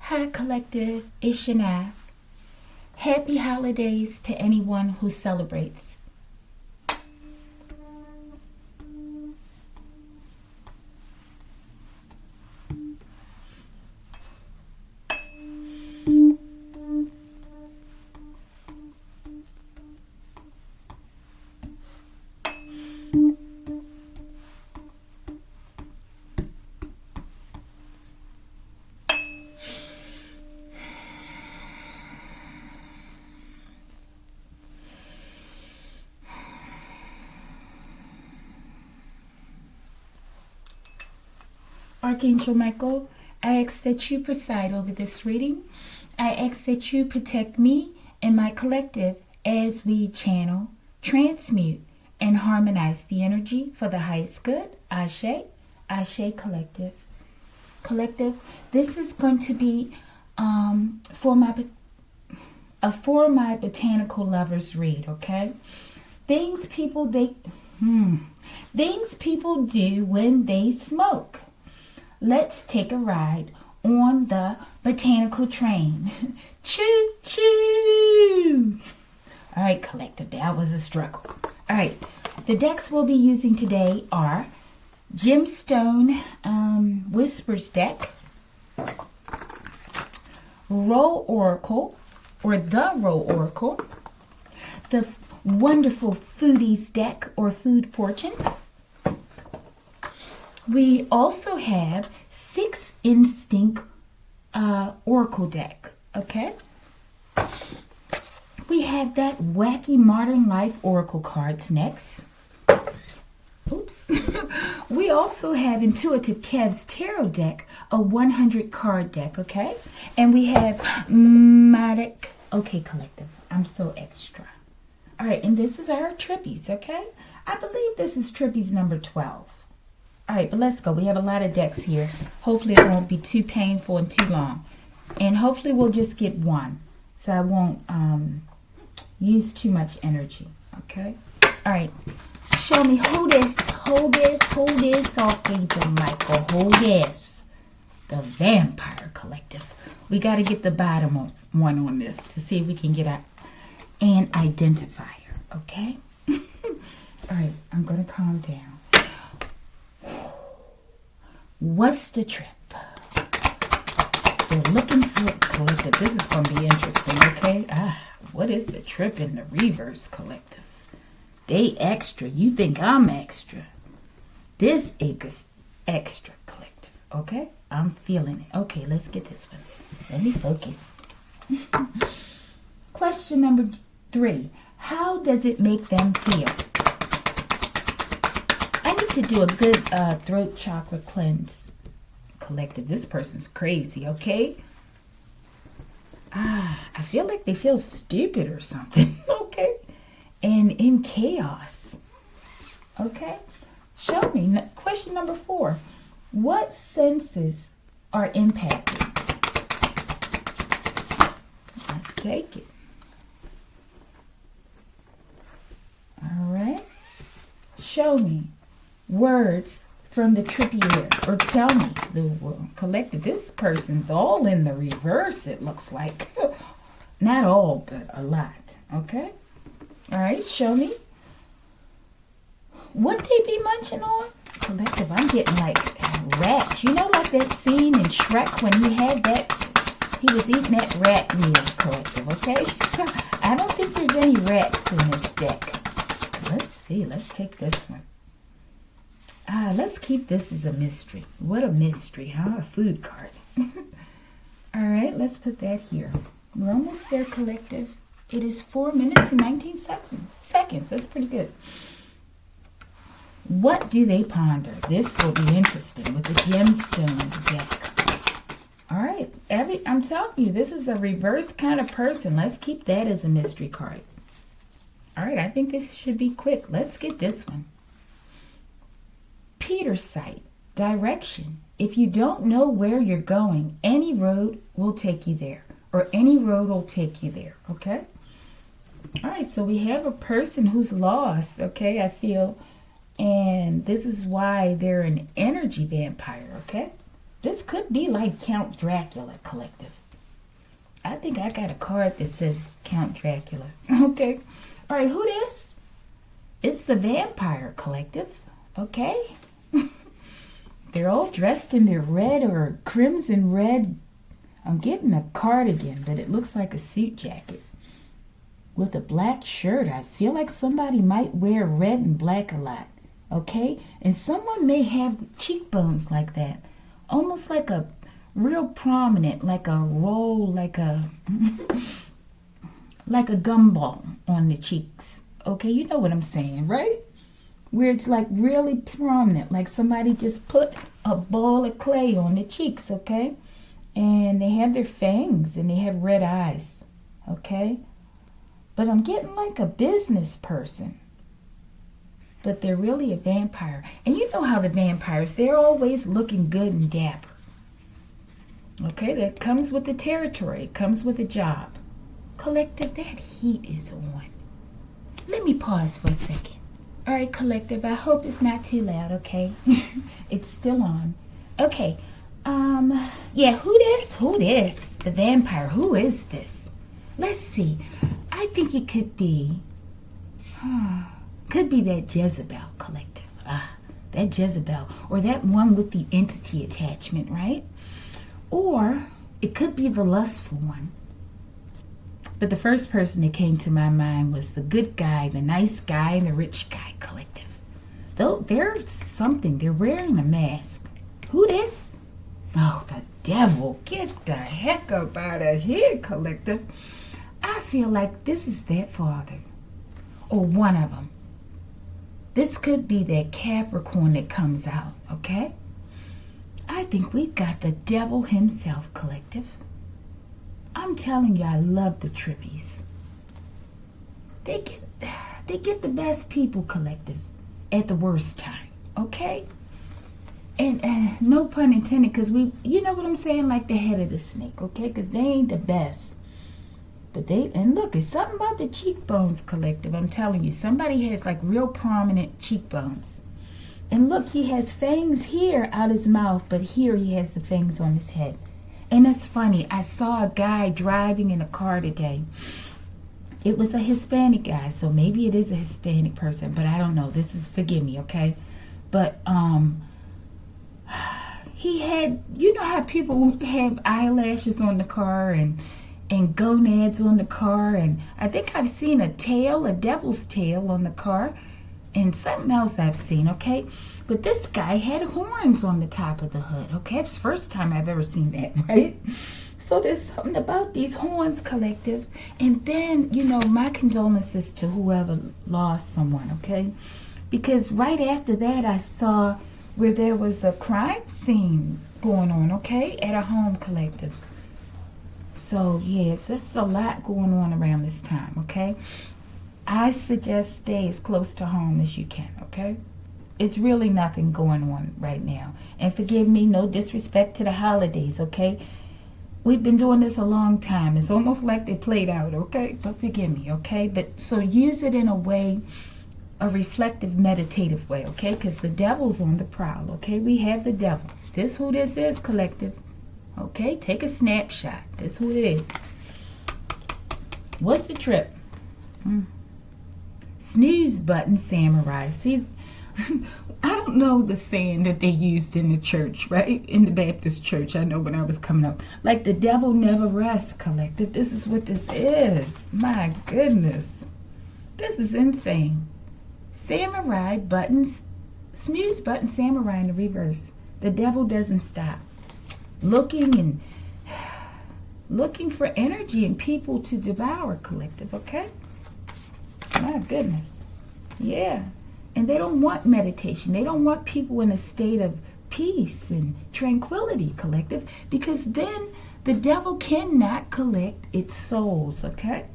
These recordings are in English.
Hi Collective, it's Shana. Happy holidays to anyone who celebrates. Archangel Michael, I ask that you preside over this reading. I ask that you protect me and my collective as we channel, transmute, and harmonize the energy for the highest good. Ashe, Ashe Collective. Collective, this is going to be for my botanical lovers read, okay? Things people do when they smoke. Let's take a ride on the botanical train. Choo choo! All right, collective, that was a struggle. All right, the decks we'll be using today are Gemstone Whispers deck, Row Oracle, or the Row Oracle, the wonderful Foodies deck, or Food Fortunes. We also have 6 Instinct Oracle deck, okay? We have that wacky Modern Life Oracle cards next. Oops. We also have Intuitive Kev's Tarot deck, a 100 card deck, okay? And we have Matic. Okay, collective, I'm so extra. All right, and this is our Trippies, okay? I believe this is Trippies number 12. All right, but let's go. We have a lot of decks here. Hopefully it won't be too painful and too long. And hopefully we'll just get one, so I won't use too much energy, okay? All right, show me who this, Archangel Michael, who this? The Vampire Collective. We got to get the bottom one on this to see if we can get an identifier, okay? All right, I'm going to calm down. What's the trip? They're looking for a collective. This is going to be interesting, okay? What is the trip in the reverse, collective? They extra. You think I'm extra. This is extra, collective, okay? I'm feeling it. Okay, let's get this one. Let me focus. Question number 3. How does it make them feel? I need to do a good throat chakra cleanse, collective. This person's crazy, okay? I feel like they feel stupid or something, okay? And in chaos, okay? Show me. Question number 4. What senses are impacted? Let's take it. All right. Show me words from the Trippier, or tell me the collective. This person's all in the reverse, it looks like. Not all, but a lot, okay? All right, show me. What they be munching on? Collective, I'm getting like rats. You know, like that scene in Shrek when he had that, he was eating that rat meal, collective, okay? I don't think there's any rats in this deck. Let's see, let's take this one. Let's keep this as a mystery. What a mystery, huh? A food card. All right, let's put that here. We're almost there, collective. It is 4 minutes and 19 seconds. That's pretty good. What do they ponder? This will be interesting with the gemstone deck. All right, I'm telling you, this is a reverse kind of person. Let's keep that as a mystery card. All right, I think this should be quick. Let's get this one. Peter's sight, direction. If you don't know where you're going, any road will take you there, or any road will take you there, okay? All right, so we have a person who's lost, okay, I feel, and this is why they're an energy vampire, okay? This could be like Count Dracula, collective. I think I got a card that says Count Dracula. Okay. All right, who this? It's the Vampire Collective. Okay. They're all dressed in their red or crimson red. I'm getting a cardigan, but it looks like a suit jacket with a black shirt. I feel like somebody might wear red and black a lot. Okay. And someone may have cheekbones like that. Almost like a real prominent, like a roll, like a like a gumball on the cheeks. Okay, you know what I'm saying, right? Where it's like really prominent, like somebody just put a ball of clay on the cheeks, okay? And they have their fangs and they have red eyes, okay? But I'm getting like a business person. But they're really a vampire. And you know how the vampires, they're always looking good and dapper. Okay, that comes with the territory. It comes with the job. Collective, that heat is on. Let me pause for a second. All right, Collective, I hope it's not too loud, okay? It's still on. Okay, yeah, who this? Who this? The vampire, who is this? Let's see. I think it could be that Jezebel, Collective. That Jezebel. Or that one with the entity attachment, right? Or it could be the lustful one. But the first person that came to my mind was the good guy, the nice guy, and the rich guy, Collective. Though there's something. They're wearing a mask. Who this? Oh, the devil. Get the heck up out of here, Collective. I feel like this is that father. Or one of them. This could be that Capricorn that comes out, okay? I think we've got the devil himself, Collective. I'm telling you, I love the Trippies. They get the best people, Collective, at the worst time, okay? And no pun intended, because you know what I'm saying, like the head of the snake, okay? Because they ain't the best. But and look, it's something about the cheekbones, Collective. I'm telling you, somebody has like real prominent cheekbones. And look, he has fangs here out his mouth, but here he has the fangs on his head. And that's funny. I saw a guy driving in a car today. It was a Hispanic guy, so maybe it is a Hispanic person, but I don't know. Forgive me, okay? But he had, you know how people have eyelashes on the car and gonads on the car, and I think I've seen a devil's tail on the car, and something else I've seen, okay? But this guy had horns on the top of the hood, okay? It's the first time I've ever seen that, right? So there's something about these horns, Collective. And then, you know, my condolences to whoever lost someone, okay? Because right after that, I saw where there was a crime scene going on, okay? At a home, Collective. So, yeah, it's just a lot going on around this time, okay? I suggest stay as close to home as you can, okay? It's really nothing going on right now. And forgive me, no disrespect to the holidays, okay? We've been doing this a long time. It's almost like they played out, okay? But forgive me, okay? But so use it in a way, a reflective, meditative way, okay? Because the devil's on the prowl, okay? We have the devil. This who this is, Collective. Okay, take a snapshot. This who it is. What's the trip? Snooze button samurai. See, I don't know the saying that they used in the church, right? In the Baptist church, I know when I was coming up. Like the devil never rests, Collective. This is what this is. My goodness. This is insane. Samurai buttons, snooze button samurai in the reverse. The devil doesn't stop. Looking for energy and people to devour, Collective, okay? My goodness. Yeah. And they don't want meditation. They don't want people in a state of peace and tranquility, Collective, because then the devil cannot collect its souls, okay?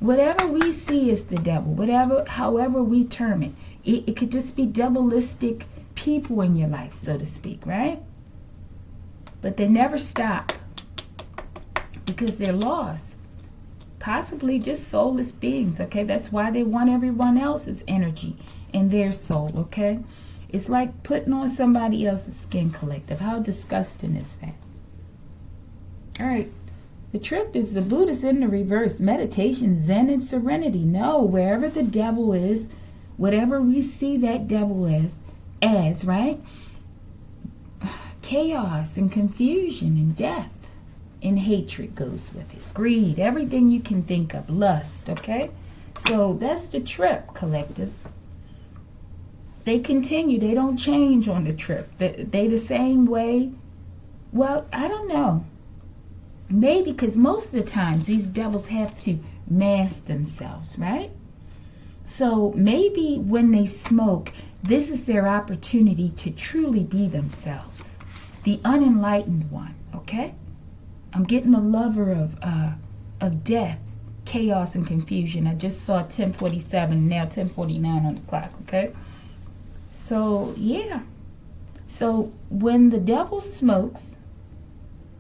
Whatever we see is the devil, however we term it. It could just be devilistic people in your life, so to speak, right? But they never stop because they're lost. Possibly just soulless beings, okay? That's why they want everyone else's energy and their soul, okay? It's like putting on somebody else's skin, Collective. How disgusting is that? All right. The trip is the Buddha's in the reverse. Meditation, Zen, and serenity. No, wherever the devil is, whatever we see that devil as, right? Chaos and confusion and death and hatred goes with it. Greed, everything you can think of. Lust, okay? So that's the trip, collective. They continue. They don't change on the trip. They the same way. Well, I don't know. Maybe because most of the times these devils have to mask themselves, right? So maybe when they smoke, this is their opportunity to truly be themselves. The unenlightened one, okay? I'm getting a lover of death, chaos, and confusion. I just saw 10:47, now 10:49 on the clock, okay? So, yeah. So when the devil smokes,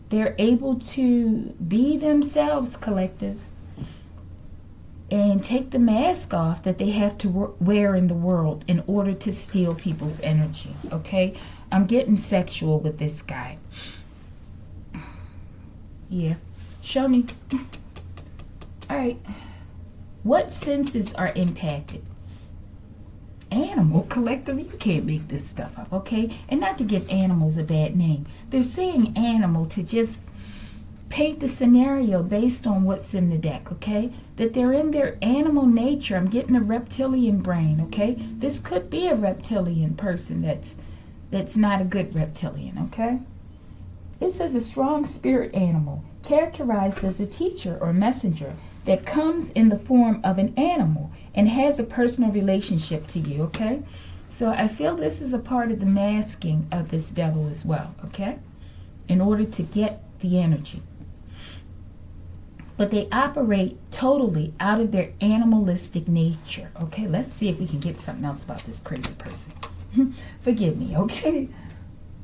they're able to be themselves, collective, and take the mask off that they have to wear in the world in order to steal people's energy, okay? I'm getting sexual with this guy. Yeah. Show me. All right. What senses are impacted? Animal, collective, you can't make this stuff up, okay? And not to give animals a bad name. They're saying animal to just paint the scenario based on what's in the deck, okay? That they're in their animal nature. I'm getting a reptilian brain, okay? This could be a reptilian person that's not a good reptilian, okay? It says a strong spirit animal, characterized as a teacher or messenger that comes in the form of an animal and has a personal relationship to you, okay? So I feel this is a part of the masking of this devil as well, okay? In order to get the energy. But they operate totally out of their animalistic nature, okay? Let's see if we can get something else about this crazy person. Forgive me, okay?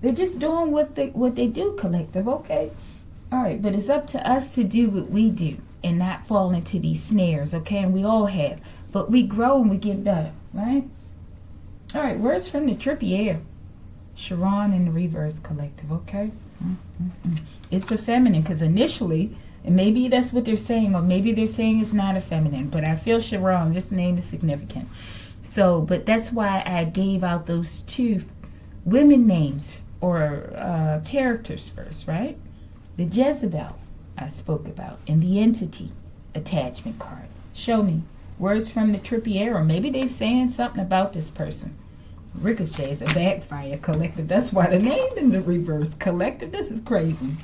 They're just doing what they do, collective, okay? All right, but it's up to us to do what we do and not fall into these snares, okay? And we all have. But we grow and we get better, right? All right, words from the trippy air. Sharon in the reverse, collective, okay? It's a feminine because initially, and maybe that's what they're saying, or maybe they're saying it's not a feminine, but I feel Sharon, this name is significant. So, but that's why I gave out those two women names or characters first, right? The Jezebel I spoke about, and the entity attachment card. Show me words from the trippy air, or maybe they're saying something about this person. Ricochet is a backfire, collective. That's why the name in the reverse, collective. This is crazy.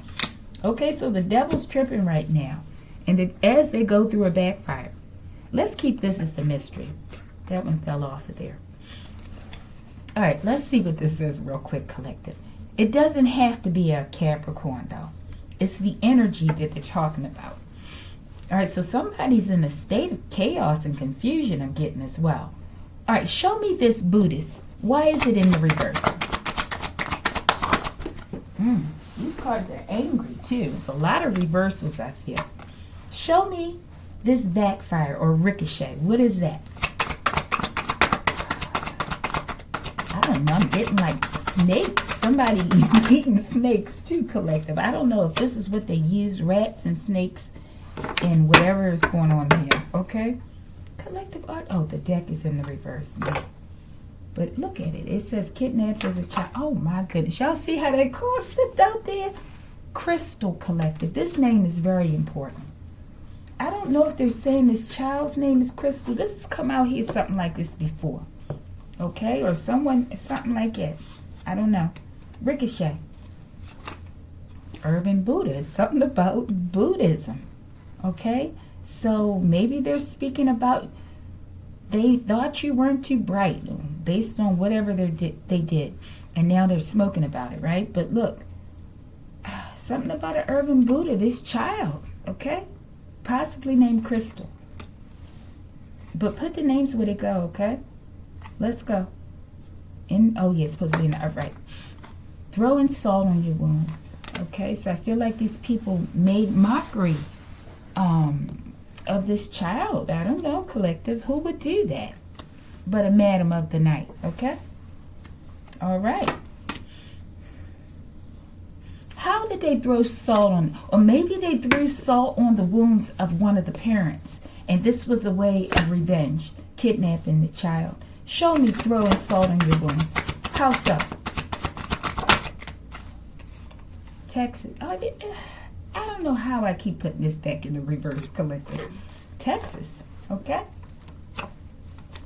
Okay, so the devil's tripping right now, and as they go through a backfire, let's keep this as the mystery. That one fell off of there. All right, let's see what this is real quick, collective. It doesn't have to be a Capricorn, though. It's the energy that they're talking about. All right, so somebody's in a state of chaos and confusion, I'm getting as well. All right, show me this Buddhist. Why is it in the reverse? These cards are angry, too. It's a lot of reversals, I feel. Show me this backfire or ricochet. What is that? I don't know. I'm getting like snakes. Somebody eating snakes, too, collective. I don't know if this is what they use, rats and snakes and whatever is going on here. Okay? Collective art. Oh, the deck is in the reverse now. But look at it. It says kidnapped as a child. Oh, my goodness. Y'all see how that card flipped out there? Crystal, collective. This name is very important. I don't know if they're saying this child's name is Crystal. This has come out here something like this before. Okay? Or something like it. I don't know. Ricochet. Urban Buddha. It's something about Buddhism. Okay? So maybe they're speaking about they thought you weren't too bright based on whatever they did. And now they're smoking about it, right? But look, something about an urban Buddha, this child, okay? Possibly named Crystal. But put the names where they go, okay? Let's go. Oh, yeah, it's supposed to be in the upright. Throwing salt on your wounds, okay? So I feel like these people made mockery of this child. I don't know, collective. Who would do that? But a madam of the night, okay? All right. How How did they throw salt on, or maybe they threw salt on the wounds of one of the parents, and this was a way of revenge, kidnapping the child. Show me throwing salt on your wounds. How so? Texas. I don't know how I keep putting this deck in the reverse collective. Texas, okay?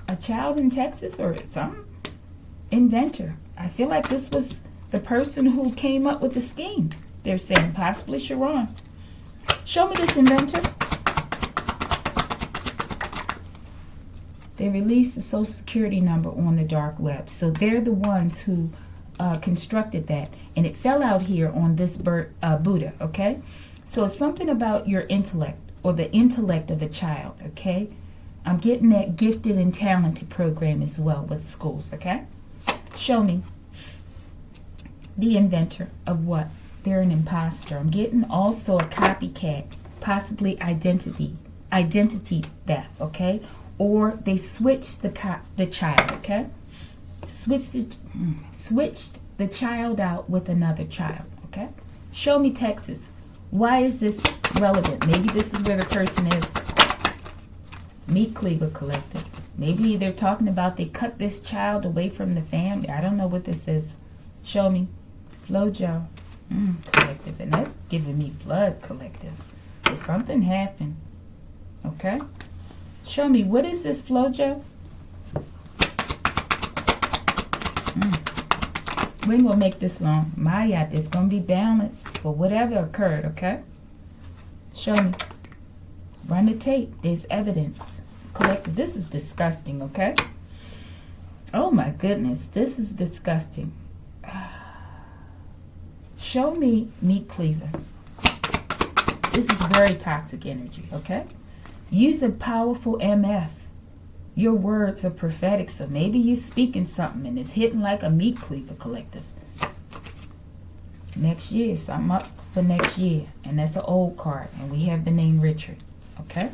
A child in Texas or some inventor. I feel like this was the person who came up with the scheme. They're saying possibly Sharon. Show me this inventor. They released a social security number on the dark web. So they're the ones who constructed that. And it fell out here on this Buddha, okay? So it's something about your intellect or the intellect of a child, okay? I'm getting that gifted and talented program as well with schools, okay? Show me the inventor of what? They're an imposter. I'm getting also a copycat, possibly identity theft, okay? Or they switched the child, okay? Switched the child out with another child, okay? Show me Texas. Why is this relevant? Maybe this is where the person is. Meat Cleaver Collective. Maybe they're talking about they cut this child away from the family. I don't know what this is. Show me. Flojo. Collective. And that's giving me blood, Collective. So something happened. Okay? Show me. What is this, Flojo? We ain't gonna make this long. Maya, it's gonna be balanced for whatever occurred, okay? Show me. Run the tape. There's evidence. Collective. This is disgusting, okay? Oh my goodness. This is disgusting. Show me Meat Cleaver. This is very toxic energy, okay? Use a powerful MF. Your words are prophetic, so maybe you're speaking something and it's hitting like a Meat Cleaver Collective. Next year, something up for next year. And that's an old card. And we have the name Richard. Okay?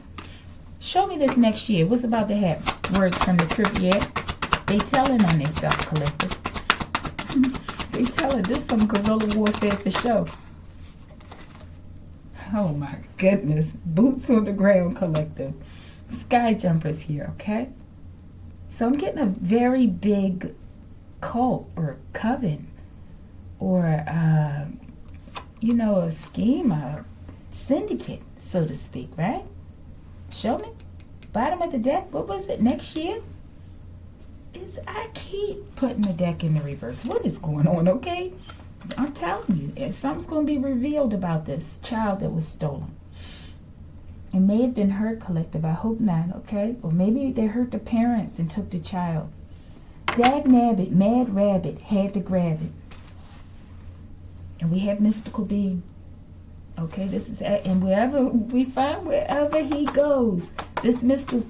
Show me this next year. What's about to happen? Words from the Trippies. They telling on themselves, Collective. They telling this some guerrilla warfare for show. Oh my goodness. Boots on the ground, Collective. Sky jumpers here, okay? So I'm getting a very big cult or coven or, a scheme, a syndicate, so to speak, right? Show me. Bottom of the deck. What was it? Next year? I keep putting the deck in the reverse. What is going on, okay? I'm telling you, something's going to be revealed about this child that was stolen. It may have been her, Collective. I hope not, okay? Or maybe they hurt the parents and took the child. Dag nabbit, mad rabbit, had to grab it. And we have mystical being. Okay, this is, and wherever we find, wherever he goes, this mystical,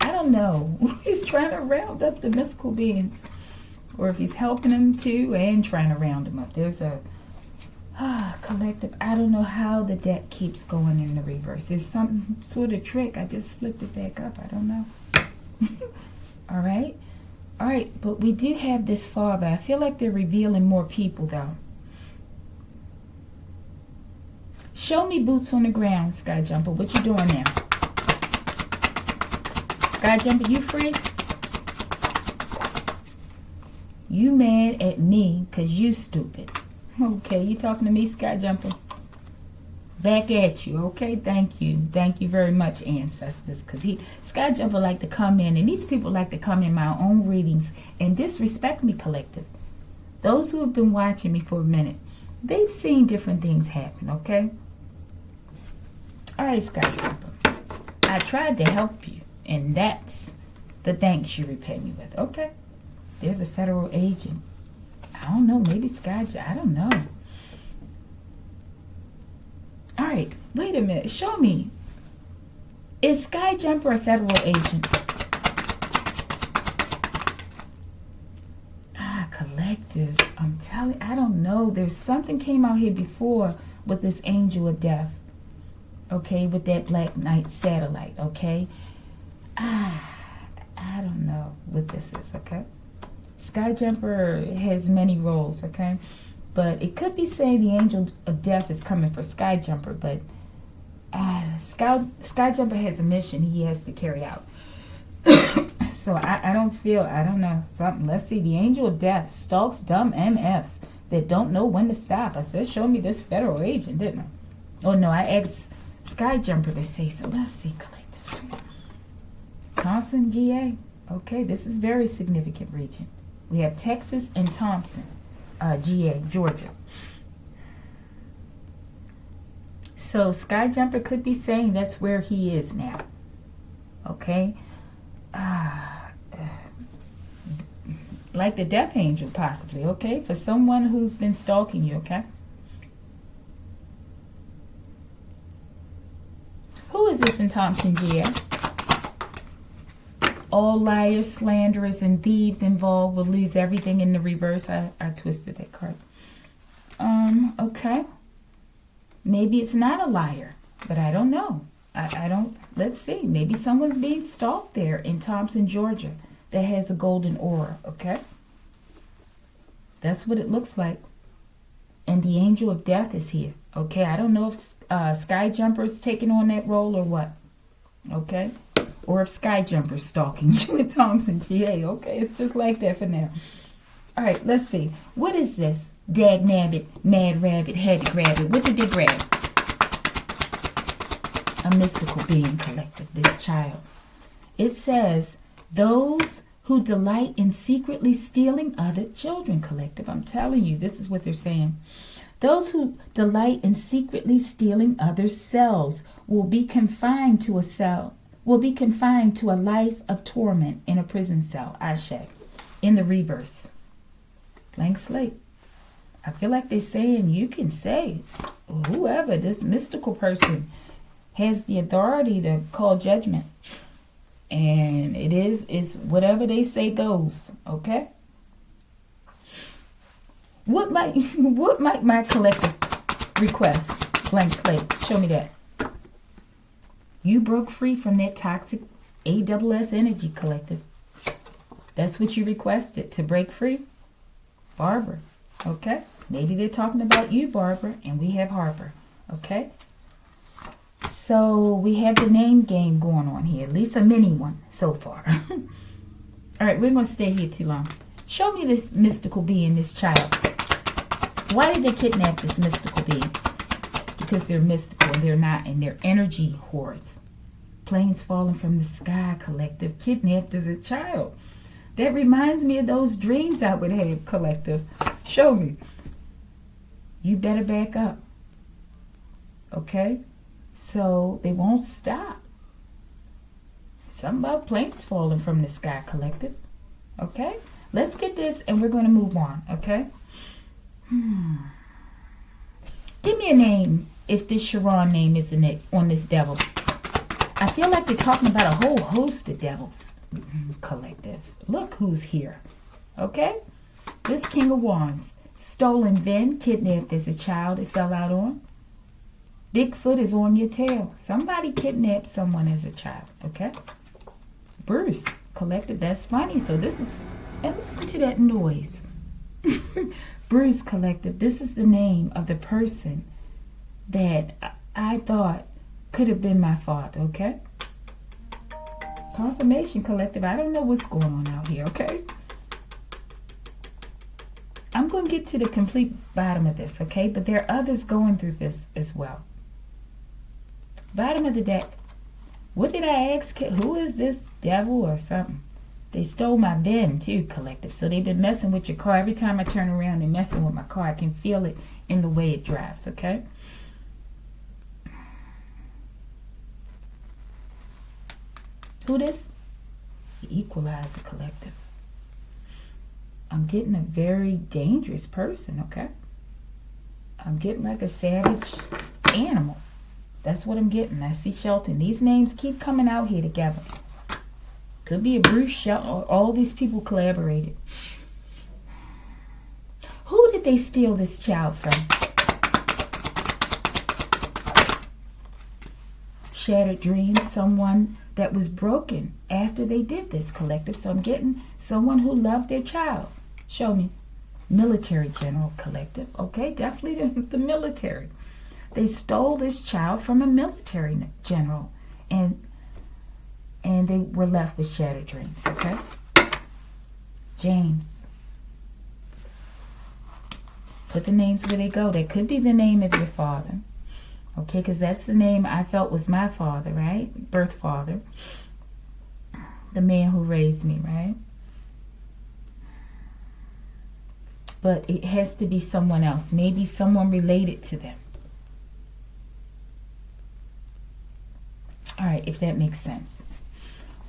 I don't know. He's trying to round up the mystical beings. Or if he's helping them too and trying to round them up. There's a Collective. I don't know how the deck keeps going in the reverse. There's some sort of trick. I just flipped it back up. I don't know. All right. All right. But we do have this father. I feel like they're revealing more people, though. Show me boots on the ground, Sky Jumper. What you doing now? Sky Jumper, you free? You mad at me because you stupid. Okay, you talking to me, Sky Jumper? Back at you, okay? Thank you. Thank you very much, ancestors. Because Sky Jumper like to come in, and these people like to come in my own readings and disrespect me, Collective. Those who have been watching me for a minute, they've seen different things happen, okay? All right, Sky Jumper. I tried to help you, and that's the thanks you repay me with, okay? There's a federal agent. I don't know, maybe Sky Jumper, I don't know. All right, wait a minute. Show me. Is Sky Jumper a federal agent? Collective. I'm telling, I don't know. There's something came out here before with this angel of death. Okay, with that Black Knight satellite, okay? I don't know what this is, okay? Sky Jumper has many roles, okay? But it could be saying the angel of death is coming for Skyjumper, but Skyjumper has a mission he has to carry out. So I don't know, something. Let's see. The angel of death stalks dumb MFs that don't know when to stop. I said, show me this federal agent, didn't I? Oh, no, I asked Skyjumper to say so. Let's see, collective. Thompson, GA. Okay, this is very significant region. We have Texas and Thompson, GA, Georgia. So Skyjumper could be saying that's where he is now. Okay? Like the death angel, possibly, okay? For someone who's been stalking you, okay? Who is this in Thompson, GA? All liars, slanderers, and thieves involved will lose everything in the reverse. I twisted that card. Okay. Maybe it's not a liar, but I don't know. I don't, let's see. Maybe someone's being stalked there in Thompson, Georgia that has a golden aura, okay? That's what it looks like. And the angel of death is here, okay? I don't know if Skyjumper's taking on that role or what, okay? Or if Skyjumper's stalking you in Thompson, GA, okay? It's just like that for now. All right, let's see. What is this? Dag nabbit, mad rabbit, had to grab it. What did they grab? A mystical being, collective, this child. It says, those who delight in secretly stealing other children, collective. I'm telling you, this is what they're saying. Those who delight in secretly stealing other cells will be confined to a cell, will be confined to a life of torment in a prison cell. Ashe. In the reverse. Blank slate. I feel like they're saying you can say, whoever, this mystical person has the authority to call judgment. And it's whatever they say goes. Okay? What might my collective request? Blank slate. Show me that. You broke free from that toxic AWS energy, collective. That's what you requested, to break free. Barbara. Okay? Maybe they're talking about you, Barbara, and we have Harper. Okay? So we have the name game going on here. At least a mini one so far. All right, we're going to stay here too long. Show me this mystical being, this child. Why did they kidnap this mystical being? Because they're mystical and they're not, and they're energy whores. Planes falling from the sky, collective. Kidnapped as a child. That reminds me of those dreams I would have, collective. Show me. You better back up. Okay? So they won't stop. Something about planes falling from the sky, collective. Okay? Let's get this and we're going to move on. Okay? Give me a name if this Sharon name isn't it on this devil. I feel like they're talking about a whole host of devils. Collective. Look who's here. Okay? This King of Wands. Stolen Ven, kidnapped as a child, it fell out on. Bigfoot is on your tail. Somebody kidnapped someone as a child. Okay? Bruce, collective. That's funny. So this is, and listen to that noise. Bruce, collective. This is the name of the person that I thought could have been my father. Okay? Confirmation, collective. I don't know what's going on out here. Okay? I'm going to get to the complete bottom of this, okay? But there are others going through this as well. Bottom of the deck. What did I ask? Who is this devil or something? They stole my Ven too, collective. So they've been messing with your car. Every time I turn around, they're messing with my car. I can feel it in the way it drives, okay? Who this? The Equalizer, collective. I'm getting a very dangerous person, okay? I'm getting like a savage animal. That's what I'm getting. I see Shelton. These names keep coming out here together. Could be a Bruce Shelton. All these people collaborated. Who did they steal this child from? Shattered dreams. Someone that was broken after they did this, collective. So I'm getting someone who loved their child. Show me. military general collective. Okay, definitely the military. They stole this child from a military general, and they were left with shattered dreams. Okay, James. Put the names where they go. That could be the name of your father. Okay, because that's the name I felt was my father, right? Birth father. The man who raised me, right? But it has to be someone else. Maybe someone related to them. All right, if that makes sense.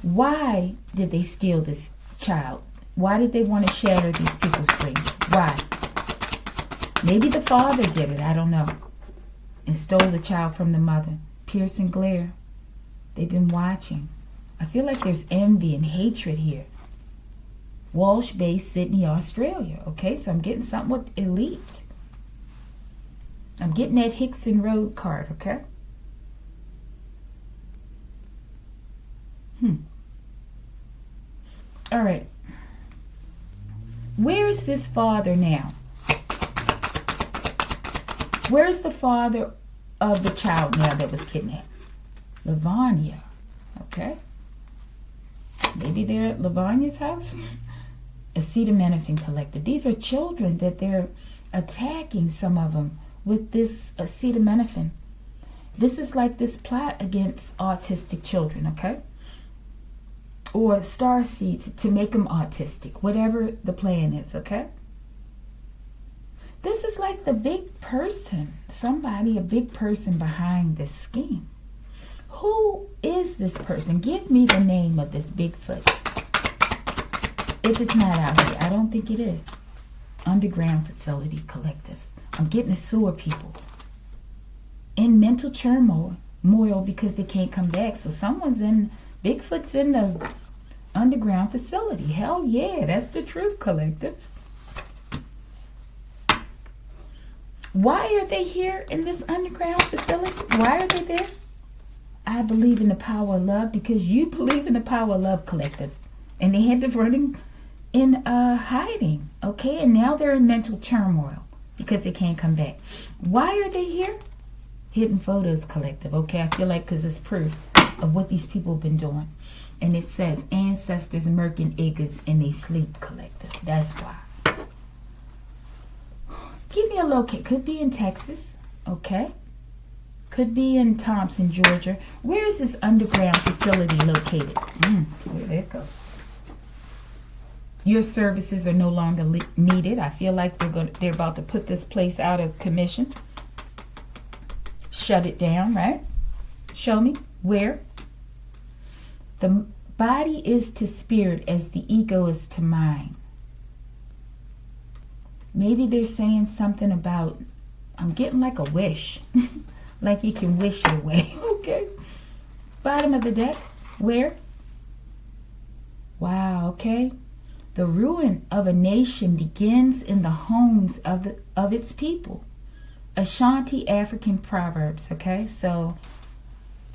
Why did they steal this child? Why did they want to shatter these people's dreams? Why? Maybe the father did it, I don't know. And stole the child from the mother. Pierce and glare. They've been watching. I feel like there's envy and hatred here. Walsh Bay, Sydney, Australia. Okay, so I'm getting something with elite. I'm getting that Hickson Road card, okay? All right. Where's this father now? Where's the father of the child now that was kidnapped? Lavanya. Okay. Maybe they're at Lavanya's house. Acetaminophen collective. These are children that they're attacking, some of them, with this acetaminophen. This is like this plot against autistic children, okay? Or star seeds to make them autistic, whatever the plan is, okay? This is like the big person, somebody, a big person behind this scheme. Who is this person? Give me the name of this Bigfoot. If it's not out here, I don't think it is. Underground Facility Collective. I'm getting the sewer people in mental turmoil because they can't come back. So Bigfoot's in the underground facility. Hell yeah, that's the truth, collective. Why are they here in this underground facility? Why are they there? I believe in the power of love because you believe in the power of love, collective. And they had to run in hiding, okay? And now they're in mental turmoil because they can't come back. Why are they here? Hidden photos, collective, okay? I feel like because it's proof of what these people have been doing. And it says ancestors murking eggers in they sleep, collective. That's why. Give me a locate. Could be in Texas, okay? Could be in Thompson, Georgia. Where is this underground facility located? Where'd it go? Your services are no longer needed. I feel like they're about to put this place out of commission. Shut it down, right? Show me where. The body is to spirit as the ego is to mind. Maybe they're saying something about, I'm getting like a wish. Like you can wish your way. Okay. Bottom of the deck. Where? Wow, okay. The ruin of a nation begins in the homes of its people. Ashanti African proverbs, okay? So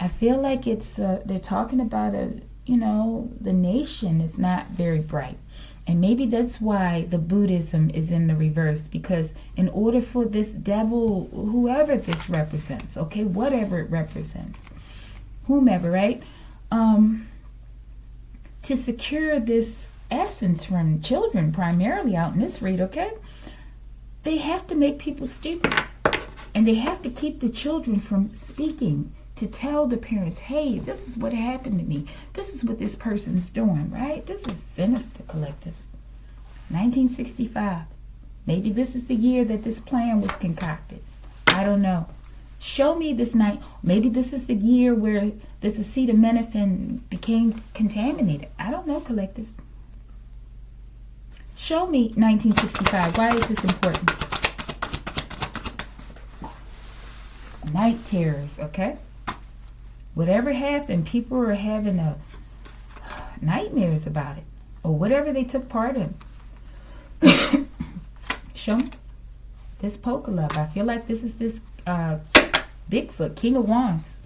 I feel like it's they're talking about the nation is not very bright. And maybe that's why the Buddhism is in the reverse, because in order for this devil, whoever this represents, okay, whatever it represents, whomever, right, to secure this essence from children, primarily out in this read, okay, they have to make people stupid. And they have to keep the children from speaking, to tell the parents, hey, this is what happened to me. This is what this person's doing, right? This is sinister, collective. 1965. Maybe this is the year that this plan was concocted. I don't know. Show me this night. Maybe this is the year where this acetaminophen became contaminated. I don't know, collective. Show me 1965. Why is this important? Night terrors, okay? Whatever happened, people were having nightmares about it, or whatever they took part in. Show me this poker love. I feel like this is this Bigfoot, King of Wands.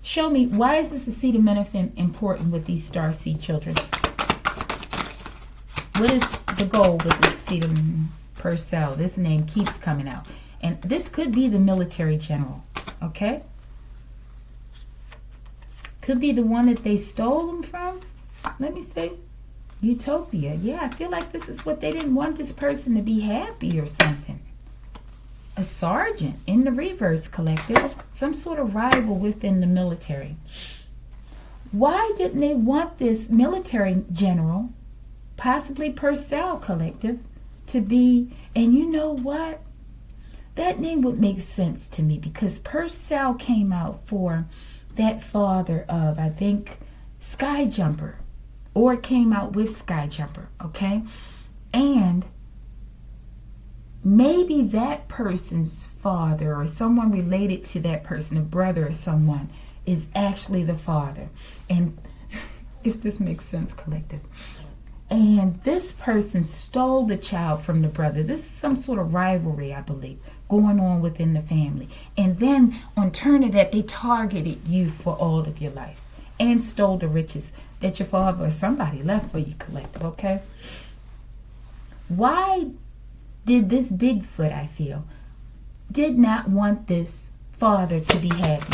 Show me, why is this acetaminophen important with these starseed children? What is the goal with this acetaminophen Purcell. This name keeps coming out. And this could be the military general, okay? Could be the one that they stole them from. Let me see. Utopia. Yeah, I feel like this is what they didn't want this person to be happy or something. A sergeant in the reverse, collective. Some sort of rival within the military. Why didn't they want this military general, possibly Purcell, collective, to be, and you know what? That name would make sense to me because Purcell came out for that father of, I think, Skyjumper, or it came out with Skyjumper, okay? And maybe that person's father or someone related to that person, a brother or someone, is actually the father. And if this makes sense, collective. And this person stole the child from the brother. This is some sort of rivalry, I believe, going on within the family. And then on turn of that, they targeted you for all of your life and stole the riches that your father or somebody left for you, collective, okay? Why did this Bigfoot, I feel, did not want this father to be happy,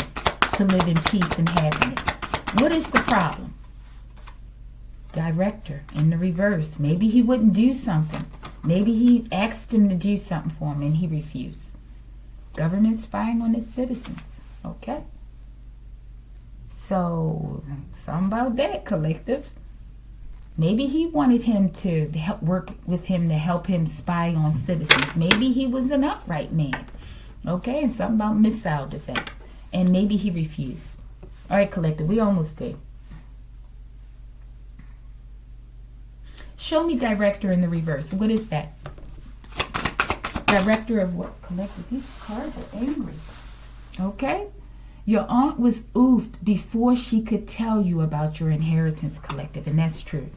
to live in peace and happiness? What is the problem? Director in the reverse. Maybe he wouldn't do something. Maybe he asked him to do something for him and he refused. Government spying on its citizens. Okay. So, something about that, collective. Maybe he wanted him to help work with him to help him spy on citizens. Maybe he was an upright man. Okay, and something about missile defense. And maybe he refused. All right, collective, we almost did. Show me director in the reverse. What is that? Director of what? Collective. These cards are angry. Okay? Your aunt was oofed before she could tell you about your inheritance, collective. And that's true.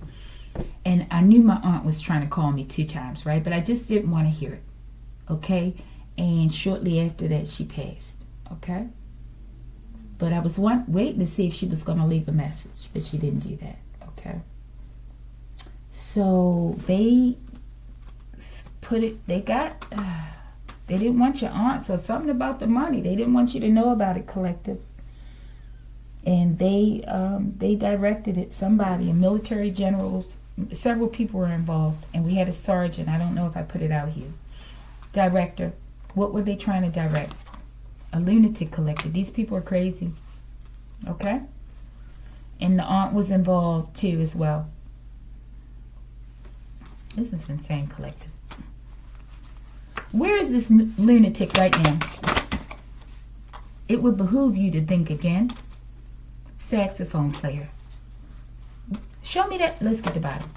And I knew my aunt was trying to call me 2 times, right? But I just didn't want to hear it. Okay? And shortly after that, she passed. Okay? But I was waiting to see if she was going to leave a message. But she didn't do that. Okay? So they put it, they didn't want your aunt, so something about the money. They didn't want you to know about it, collective. And they directed it, somebody, military generals, several people were involved. And we had a sergeant, I don't know if I put it out here. Director, what were they trying to direct? A lunatic, collective. These people are crazy. Okay? And the aunt was involved too as well. This is insane, collective. Where is this lunatic right now? It would behoove you to think again. Saxophone player. Show me that. Let's get to the bottom.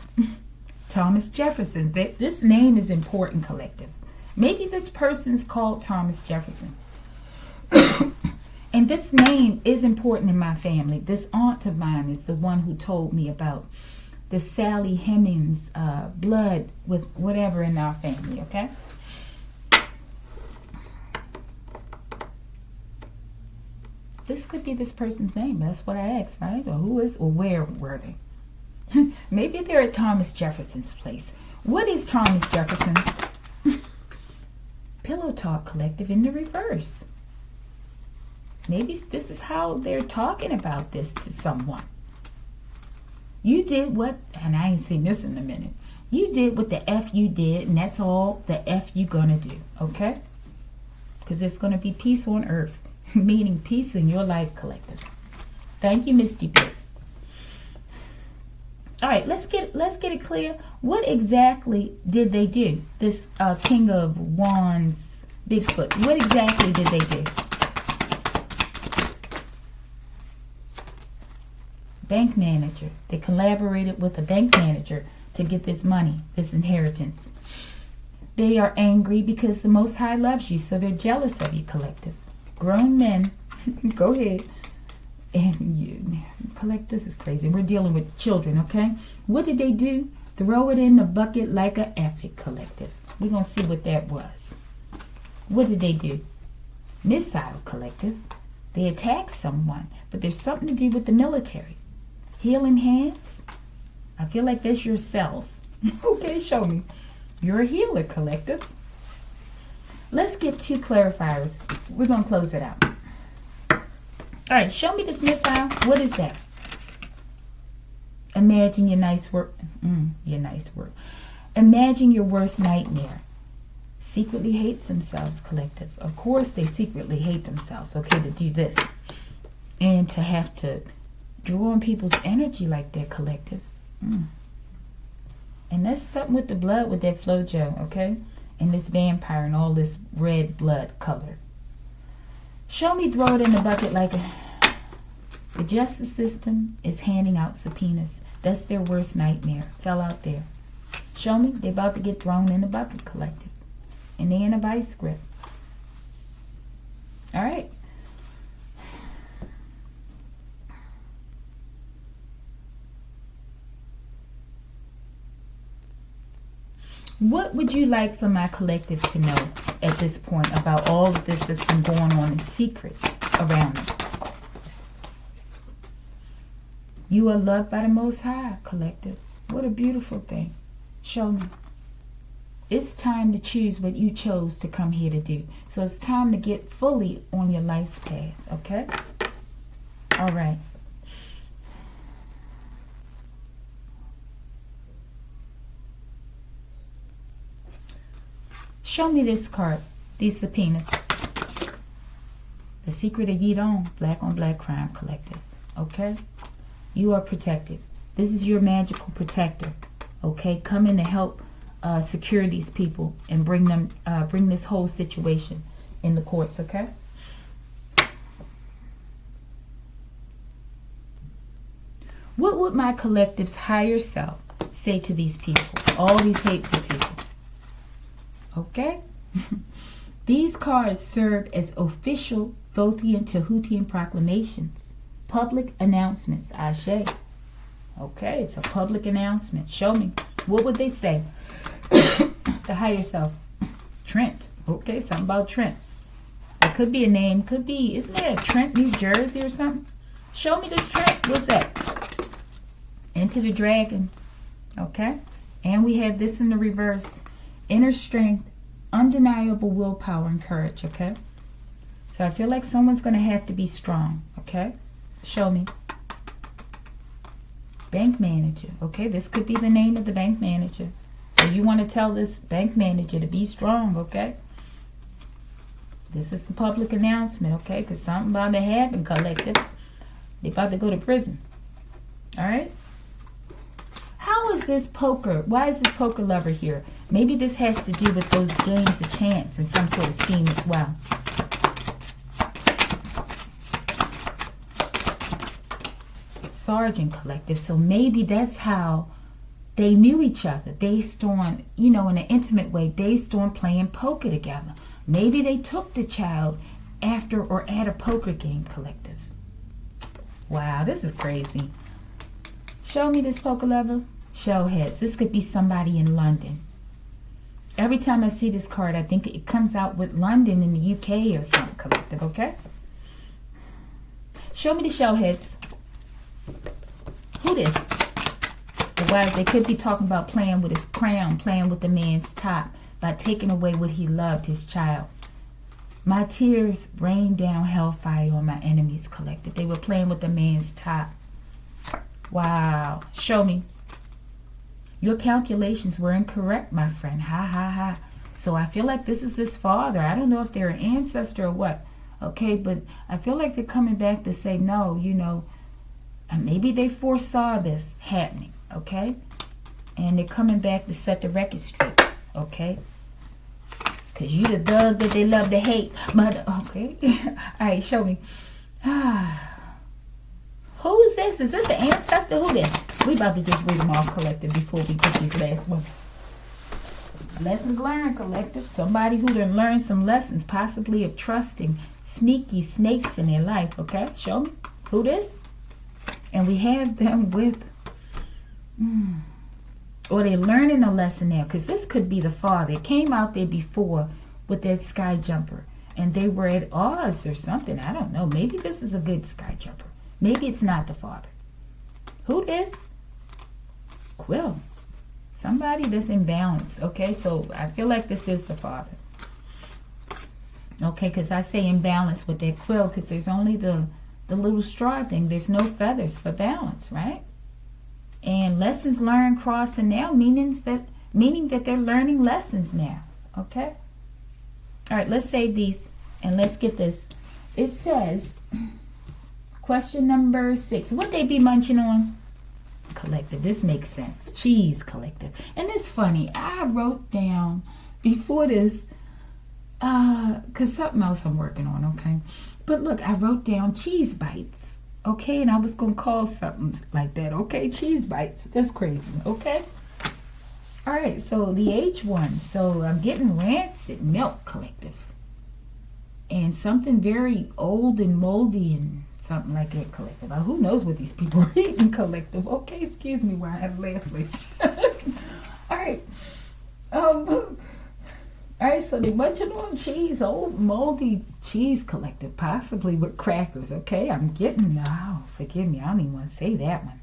Thomas Jefferson. This name is important, collective. Maybe this person's called Thomas Jefferson. And this name is important in my family. This aunt of mine is the one who told me about the Sally Hemings blood with whatever in our family, okay? This could be this person's name. That's what I asked, right? Or who is, or where were they? Maybe they're at Thomas Jefferson's place. What is Thomas Jefferson? Pillow Talk, collective, in the reverse. Maybe this is how they're talking about this to someone. You did what, and I ain't seen this in a minute. You did what the F you did, and that's all the F you gonna do, okay? Because it's gonna be peace on earth, meaning peace in your life, collective. Thank you, Misty Bit. All right, let's get it clear. What exactly did they do? This King of Wands, Bigfoot. What exactly did they do? Bank manager. They collaborated with a bank manager to get this money, this inheritance. They are angry because the Most High loves you, so they're jealous of you, collective. Grown men, go ahead. And you, collect, this is crazy. We're dealing with children, okay? What did they do? Throw it in the bucket like a effort, collective. We're going to see what that was. What did they do? Missile, collective. They attacked someone, but there's something to do with the military. Healing hands? I feel like that's your cells. Okay, show me. You're a healer, collective. Let's get 2 clarifiers. We're going to close it out. All right, show me this missile. What is that? Imagine your nice work. Imagine your worst nightmare. Secretly hates themselves, collective. Of course they secretly hate themselves, okay, to do this. And to have to draw on people's energy like that, collective. And that's something with the blood, with that flojo, okay? And this vampire and all this red blood color. Show me, throw it in the bucket like the justice system is handing out subpoenas. That's their worst nightmare. Fell out there. Show me, they're about to get thrown in the bucket, collective. And they're in a vice grip. All right. What would you like for my collective to know at this point about all of this that's been going on in secret around them? You are loved by the Most High, collective. What a beautiful thing. Show me. It's time to choose what you chose to come here to do. So it's time to get fully on your life's path, okay? All right. Show me this card, these subpoenas. The secret of Yidon, black on black crime, collective, okay? You are protected. This is your magical protector, okay? Come in to help secure these people and bring them, bring this whole situation in the courts, okay? What would my collective's higher self say to these people, all these hateful people? Okay? These cards serve as official Thothian Tehutian proclamations, public announcements, Ashe. Okay, it's a public announcement. Show me. What would they say? The higher self. Trent. Okay, something about Trent. It could be a name. Could be, isn't there a Trent, New Jersey or something? Show me this Trent. What's that? Into the Dragon. Okay? And we have this in the reverse. Inner strength, undeniable willpower and courage, okay? So I feel like someone's going to have to be strong, okay? Show me. Bank manager, okay? This could be the name of the bank manager. So you want to tell this bank manager to be strong, okay? This is the public announcement, okay? Because something about to happen, collective. They're about to go to prison, all right? How is this poker? Why is this poker lover here? Maybe this has to do with those games of chance and some sort of scheme as well. Sergeant collective. So maybe that's how they knew each other, based on, you know, in an intimate way, based on playing poker together. Maybe they took the child after or at a poker game, collective. Wow, this is crazy. Show me this poker lover. Show heads. This could be somebody in London. Every time I see this card, I think it comes out with London in the UK or something, collective, okay? Show me the show heads. Who this? Otherwise, they could be talking about playing with his crown, playing with the man's top by taking away what he loved, his child. My tears rained down hellfire on my enemies, collective. They were playing with the man's top. Wow. Show me. Your calculations were incorrect, my friend. Ha, ha, ha. So I feel like this is this father. I don't know if they're an ancestor or what. Okay, but I feel like they're coming back to say, no, you know, and maybe they foresaw this happening, okay? And they're coming back to set the record straight, okay? Because you the thug that they love to hate. Mother, okay? All right, show me. Who's this? Is this an ancestor? Who this? We about to just read them off, collective, before we get these last ones. Lessons learned, collective. Somebody who done learned some lessons, possibly of trusting sneaky snakes in their life, okay? Show me. Who this? And we have them with, or they're learning a lesson now, because this could be the father. It came out there before with that sky jumper, and they were at odds or something. I don't know. Maybe this is a good sky jumper. Maybe it's not the father. Who this? Quill. Somebody that's imbalanced. Okay, so I feel like this is the father. Okay, because I say imbalance with that quill because there's only the little straw thing. There's no feathers for balance, right? And lessons learned crossing now, meaning that they're learning lessons now. Okay? All right, let's save these and let's get this. It says, question number 6. What they be munching on? Collective. This makes sense. Cheese collective. And it's funny. I wrote down before this, because something else I'm working on, okay? But look, I wrote down cheese bites, okay? And I was going to call something like that, okay? Cheese bites. That's crazy, okay? All right, so the H1. So I'm getting rancid milk collective. And something very old and moldy and something like that collective. Who knows what these people are eating collective? Okay, excuse me while I have laughing. All right. All right, so they're munching on cheese, old moldy cheese collective, possibly with crackers, okay? I'm getting, forgive me, I don't even want to say that one.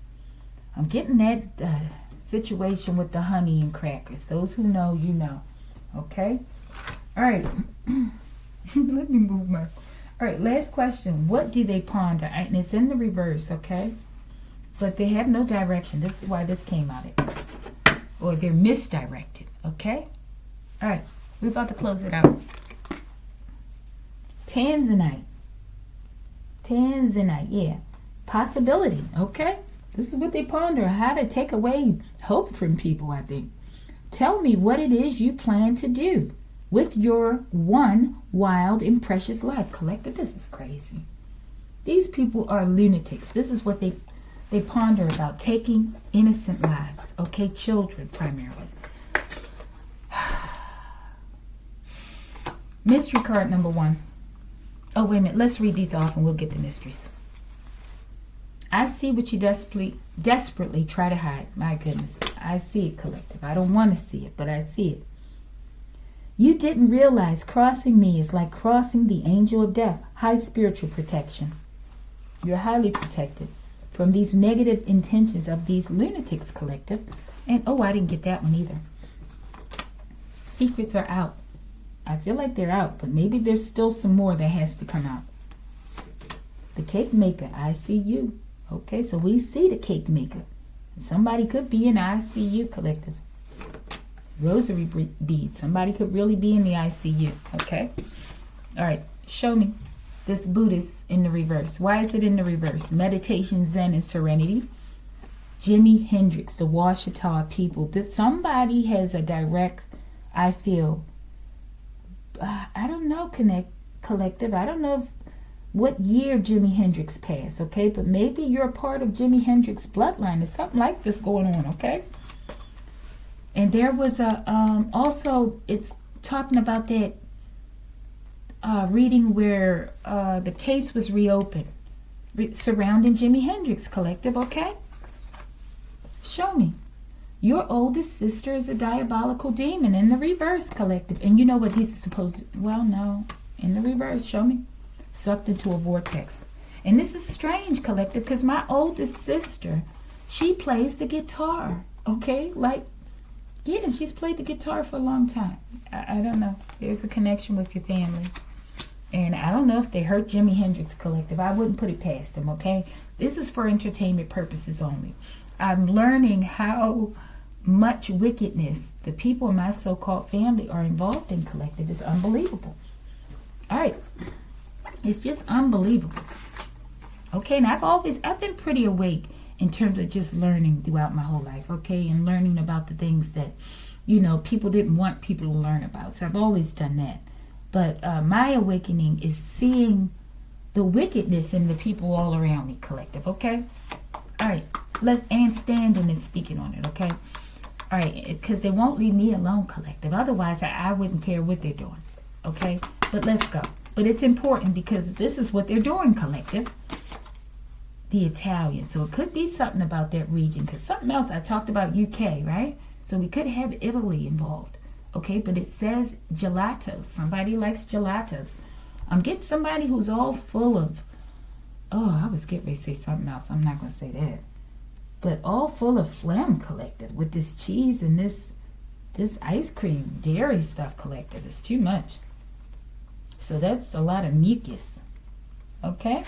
I'm getting that situation with the honey and crackers. Those who know, you know, okay? All right. Let me move my... All right, last question. What do they ponder? And it's in the reverse, okay? But they have no direction. This is why this came out at first. Or they're misdirected, okay? All right, we're about to close it out. Tanzanite. Tanzanite, yeah. Possibility, okay? This is what they ponder. How to take away hope from people, I think. Tell me what it is you plan to do with your one wild and precious life. Collective, this is crazy. These people are lunatics. This is what they ponder about, taking innocent lives. Okay, children primarily. Mystery card number 1. Oh, wait a minute. Let's read these off and we'll get the mysteries. I see what you desperately try to hide. My goodness. I see it, collective. I don't want to see it, but I see it. You didn't realize crossing me is like crossing the angel of death. High spiritual protection. You're highly protected from these negative intentions of these lunatics, collective. And, oh, I didn't get that one either. Secrets are out. I feel like they're out, but maybe there's still some more that has to come out. The cake maker, I see you. Okay, so we see the cake maker. Somebody could be in ICU, collective. Rosary beads. Somebody could really be in the ICU. Okay. All right. Show me this Buddhist in the reverse. Why is it in the reverse? Meditation, Zen, and serenity. Jimi Hendrix, the Washita people. Somebody has a direct, I feel, I don't know, collective. I don't know what year Jimi Hendrix passed. Okay. But maybe you're a part of Jimi Hendrix's bloodline. There's something like this going on. Okay. And there was also, it's talking about that reading where the case was reopened surrounding Jimi Hendrix, collective, okay? Show me. Your oldest sister is a diabolical demon in the reverse, collective. And you know what these are supposed to, well, no, in the reverse, show me. Sucked into a vortex. And this is strange, collective, because my oldest sister, she plays the guitar, okay? Like, yeah, she's played the guitar for a long time. I don't know. There's a connection with your family. And I don't know if they hurt Jimi Hendrix, collective. I wouldn't put it past them, okay? This is for entertainment purposes only. I'm learning how much wickedness the people in my so-called family are involved in, collective. It's unbelievable. All right. It's just unbelievable. Okay, and I've been pretty awake in terms of just learning throughout my whole life, okay? And learning about the things that, you know, people didn't want people to learn about. So I've always done that. But my awakening is seeing the wickedness in the people all around me, collective, okay? All right, and standing and speaking on it, okay? All right, because they won't leave me alone, collective. Otherwise, I wouldn't care what they're doing, okay? But let's go. But it's important because this is what they're doing, collective. The Italian. So it could be something about that region, because something else, I talked about UK, right? So we could have Italy involved, okay? But it says gelatos. Somebody likes gelatos. I'm getting somebody who's all full of, oh, I was getting ready to say something else. I'm not going to say that. but all full of phlegm, collective, with this cheese and this ice cream, dairy stuff, collective. It's too much. So that's a lot of mucus. Okay?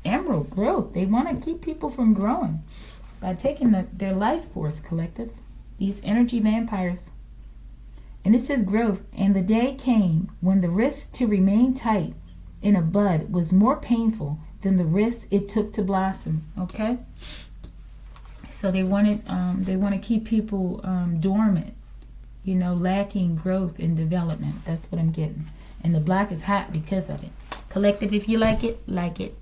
Emerald growth. They want to keep people from growing by taking their life force, collective. These energy vampires. And it says growth. And the day came when the risk to remain tight in a bud was more painful than the risk it took to blossom. Okay? So they want to keep people dormant, you know, lacking growth and development. That's what I'm getting. And the black is hot because of it. Collective, if you like it, like it.